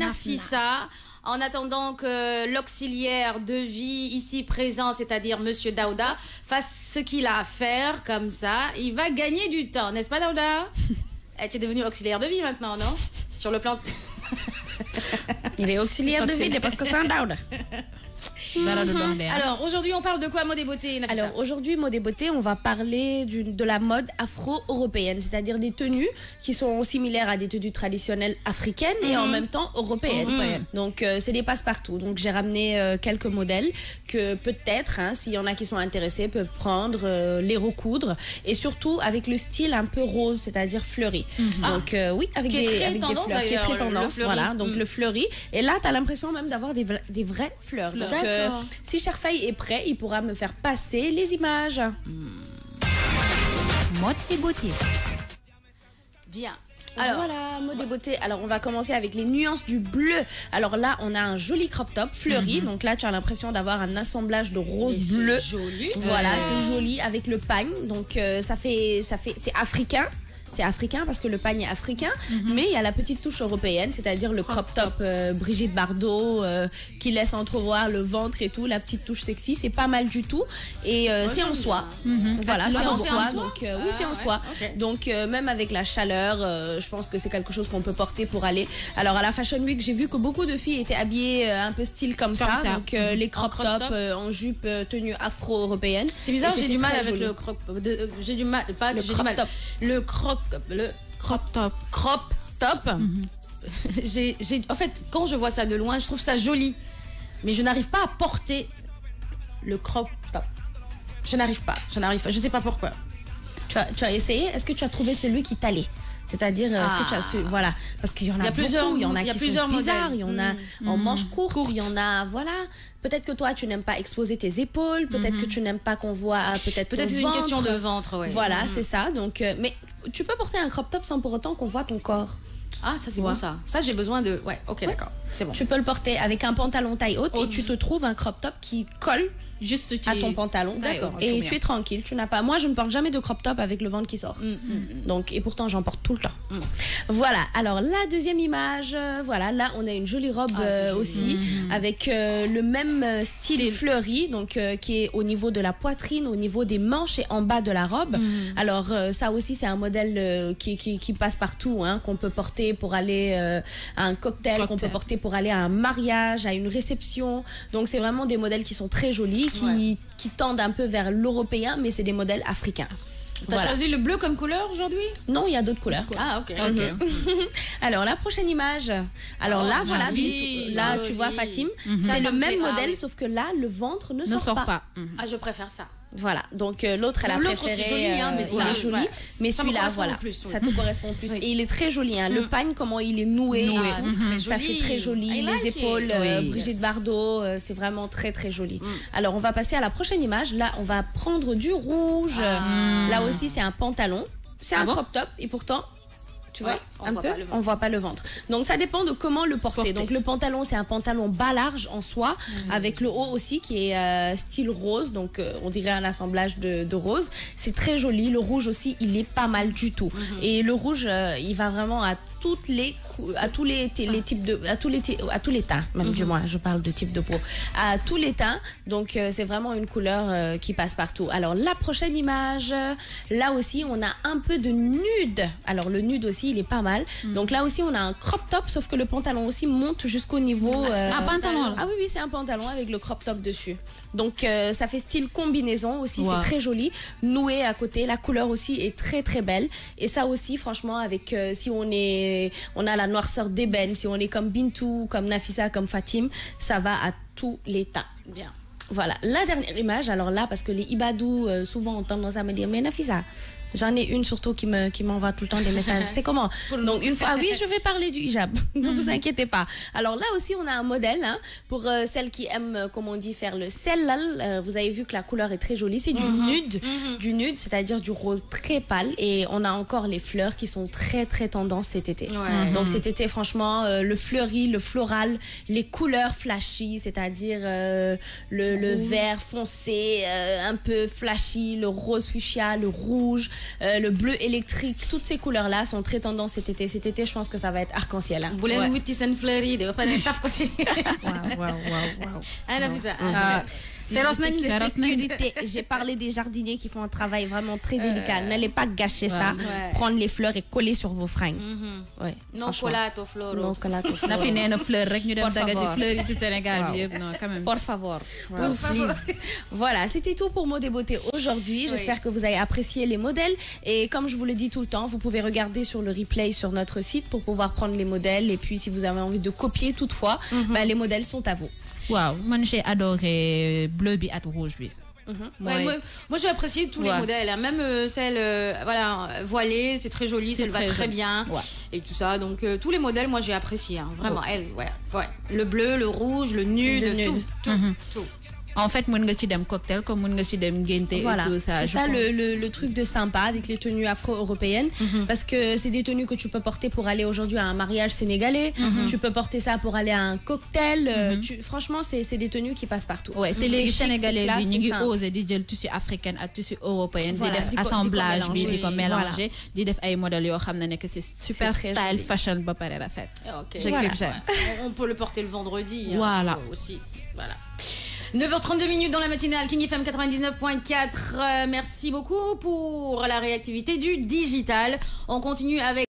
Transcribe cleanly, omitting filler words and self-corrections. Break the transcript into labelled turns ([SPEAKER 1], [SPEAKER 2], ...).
[SPEAKER 1] Nafissa. En attendant que l'auxiliaire de vie ici présent, c'est-à-dire Monsieur Daouda, fasse ce qu'il a à faire, comme ça, il va gagner du temps, n'est-ce pas Daouda? Tu es devenu auxiliaire de vie maintenant, non? Sur le plan...
[SPEAKER 2] Il est auxiliaire de vie parce que c'est un Daouda.
[SPEAKER 1] Alors, aujourd'hui, on parle de quoi, mode et beauté, Nafissa?
[SPEAKER 2] Alors, aujourd'hui, mode et beauté, on va parler de la mode afro-européenne, c'est-à-dire des tenues qui sont similaires à des tenues traditionnelles africaines et en même temps européennes. Donc, c'est des passe-partout. Donc, j'ai ramené quelques modèles que peut-être, hein, s'il y en a qui sont intéressés, peuvent prendre, les recoudre et surtout avec le style un peu rose, c'est-à-dire fleuri. Donc, oui, avec des fleurs, qui est très tendance. Voilà, donc le fleuri. Et là, tu as l'impression même d'avoir des vraies fleurs. Donc, si Cherfaï est prêt, il pourra me faire passer les images.
[SPEAKER 3] Mode et beauté.
[SPEAKER 1] Bien.
[SPEAKER 2] Alors, voilà, mode et beauté. Alors, on va commencer avec les nuances du bleu. Alors là, on a un joli crop top fleuri. Donc là, tu as l'impression d'avoir un assemblage de rose bleu.
[SPEAKER 1] C'est joli.
[SPEAKER 2] Voilà, c'est joli avec le pagne. Donc c'est africain. C'est africain parce que le pagne est africain, mais il y a la petite touche européenne, c'est-à-dire le crop top Brigitte Bardot qui laisse entrevoir le ventre et tout, la petite touche sexy, c'est pas mal du tout. Et c'est en soie. Voilà, c'est en soie. Donc oui, c'est en soie. Donc même avec la chaleur, je pense que c'est quelque chose qu'on peut porter pour aller. Alors à la Fashion Week, j'ai vu que beaucoup de filles étaient habillées un peu style comme ça. Donc les crop top en jupe tenue afro-européenne.
[SPEAKER 1] C'est bizarre, j'ai du mal avec le crop. J'ai du mal, pas
[SPEAKER 2] le
[SPEAKER 1] j'ai du mal. Le crop top. En fait, quand je vois ça de loin, je trouve ça joli. Mais je n'arrive pas à porter le crop top. Je n'arrive pas. Je sais pas pourquoi.
[SPEAKER 2] Tu as essayé? Est-ce que tu as trouvé celui qui t'allait? C'est-à-dire, est-ce que tu as su... Voilà, parce qu'il y en a plusieurs, il y en a qui sont bizarres, il y en a en manches courtes, il y en a, voilà. Peut-être que toi, tu n'aimes pas exposer tes épaules, peut-être que tu n'aimes pas qu'on voit peut-être
[SPEAKER 1] c'est une question de ventre, ouais.
[SPEAKER 2] Voilà, c'est ça. Donc, mais tu peux porter un crop top sans pour autant qu'on voit ton corps.
[SPEAKER 1] Ah, ça c'est bon ça. Ça j'ai besoin de... Ouais, ok, d'accord. C'est bon.
[SPEAKER 2] Tu peux le porter avec un pantalon taille haute et tu te trouves un crop top qui colle juste à ton pantalon.
[SPEAKER 1] D'accord.
[SPEAKER 2] Et tu es tranquille. Tu n'as pas... Moi, je ne porte jamais de crop top avec le ventre qui sort. Donc, et pourtant, j'en porte tout le temps. Voilà. Alors, la deuxième image, voilà. Là, on a une jolie robe aussi avec le même style fleuri, donc qui est au niveau de la poitrine, au niveau des manches et en bas de la robe. Alors, ça aussi, c'est un modèle qui passe partout, hein, qu'on peut porter pour aller à un cocktail, qu'on peut porter pour aller à un mariage, à une réception. Donc, c'est vraiment des modèles qui sont très jolis. Qui tendent un peu vers l'européen, mais c'est des modèles africains.
[SPEAKER 1] T'as choisi le bleu comme couleur aujourd'hui?
[SPEAKER 2] Non, il y a d'autres couleurs.
[SPEAKER 1] Ah, ok.
[SPEAKER 2] Alors, la prochaine image. Alors là, voilà, là, tu vois, Fatim, c'est le même modèle, sauf que là, le ventre ne sort pas.
[SPEAKER 1] Ah, je préfère ça.
[SPEAKER 2] Voilà, donc l'autre, elle a préféré...
[SPEAKER 1] c'est joli, hein, mais
[SPEAKER 2] c'est joli, mais celui-là, voilà, ça te correspond plus. Et il est très joli, hein. Le pagne, comment il est noué, ça fait très joli. Les épaules, Brigitte Bardot, c'est vraiment très, très joli. Alors, on va passer à la prochaine image. Là, on va prendre du rouge. Là aussi, c'est un pantalon. C'est un crop top, et pourtant... Tu vois, on voit pas le ventre. Donc ça dépend de comment le porter. Donc le pantalon, c'est un pantalon bas large en soie, avec le haut aussi qui est style rose, donc on dirait un assemblage de rose. C'est très joli. Le rouge aussi, il est pas mal du tout. Et le rouge, il va vraiment à tous les types de, à tous les teints, même du moins, je parle de type de peau, à tous les teints. Donc c'est vraiment une couleur qui passe partout. Alors la prochaine image, là aussi on a un peu de nude. Alors le nude aussi, il est pas mal. Donc là aussi on a un crop top, sauf que le pantalon aussi monte jusqu'au niveau...
[SPEAKER 1] un pantalon.
[SPEAKER 2] Ah oui, c'est un pantalon avec le crop top dessus. Donc ça fait style combinaison aussi, c'est très joli. Noué à côté, la couleur aussi est très très belle. Et ça aussi, franchement, avec si on a la noirceur d'ébène, si on est comme Bintou, comme Nafissa, comme Fatim, ça va à tous les temps.
[SPEAKER 1] Bien.
[SPEAKER 2] Voilà, la dernière image, alors là, parce que les Ibadou, souvent ont tendance à me dire, mais Nafissa, j'en ai une surtout qui m'envoie tout le temps des messages. C'est comment? Donc une fois, oui, je vais parler du hijab. Ne vous inquiétez pas. Alors là aussi, on a un modèle, hein, pour celles qui aiment, comme on dit, faire le sellal. Vous avez vu que la couleur est très jolie. C'est du nude, c'est-à-dire du rose très pâle. Et on a encore les fleurs qui sont très très tendance cet été. Donc cet été, franchement, le fleuri, le floral, les couleurs flashy, c'est-à-dire le vert foncé, un peu flashy, le rose fuchsia, le rouge. le bleu électrique, toutes ces couleurs-là sont très tendances cet été. Cet été, je pense que ça va être arc-en-ciel. Hein.
[SPEAKER 1] Vous voulez fleurie, de pas taf aussi.
[SPEAKER 2] J'ai parlé des jardiniers qui font un travail vraiment très délicat. N'allez pas gâcher ça, prendre les fleurs et coller sur vos fringues.
[SPEAKER 1] Non collate aux fleurs.
[SPEAKER 2] Non collate aux fleurs. Por favor. Voilà, c'était tout pour Mode et Beauté aujourd'hui. J'espère que vous avez apprécié les modèles. Et comme je vous le dis tout le temps, vous pouvez regarder sur le replay sur notre site pour pouvoir prendre les modèles. Et puis, si vous avez envie de copier toutefois, les modèles sont à vous.
[SPEAKER 3] Wow, moi j'ai adoré bleu et rouge.
[SPEAKER 1] Moi j'ai apprécié tous les modèles, hein. Même celle voilée, c'est très joli, ça va très bien et tout ça. Donc tous les modèles, moi j'ai apprécié, hein. Vraiment. Elle, le bleu, le rouge, le nude, tout.
[SPEAKER 3] En fait, mon gars dem cocktail comme mon gars dem gente et tout ça.
[SPEAKER 2] C'est ça le truc de sympa avec les tenues afro-européennes parce que c'est des tenues que tu peux porter pour aller aujourd'hui à un mariage sénégalais. Tu peux porter ça pour aller à un cocktail. Franchement, c'est des tenues qui passent partout.
[SPEAKER 3] Ouais, les Sénégalais ils osent di jël tissu africain à tissu européen, di def assemblage bi di ko mélanger, di def ay modèles yo xamna nek c'est super style fashion ba paré rafet.
[SPEAKER 1] On peut le porter le vendredi aussi. Voilà.
[SPEAKER 2] 9h32 minutes dans la matinale King FM 99.4. Merci beaucoup pour la réactivité du digital. On continue avec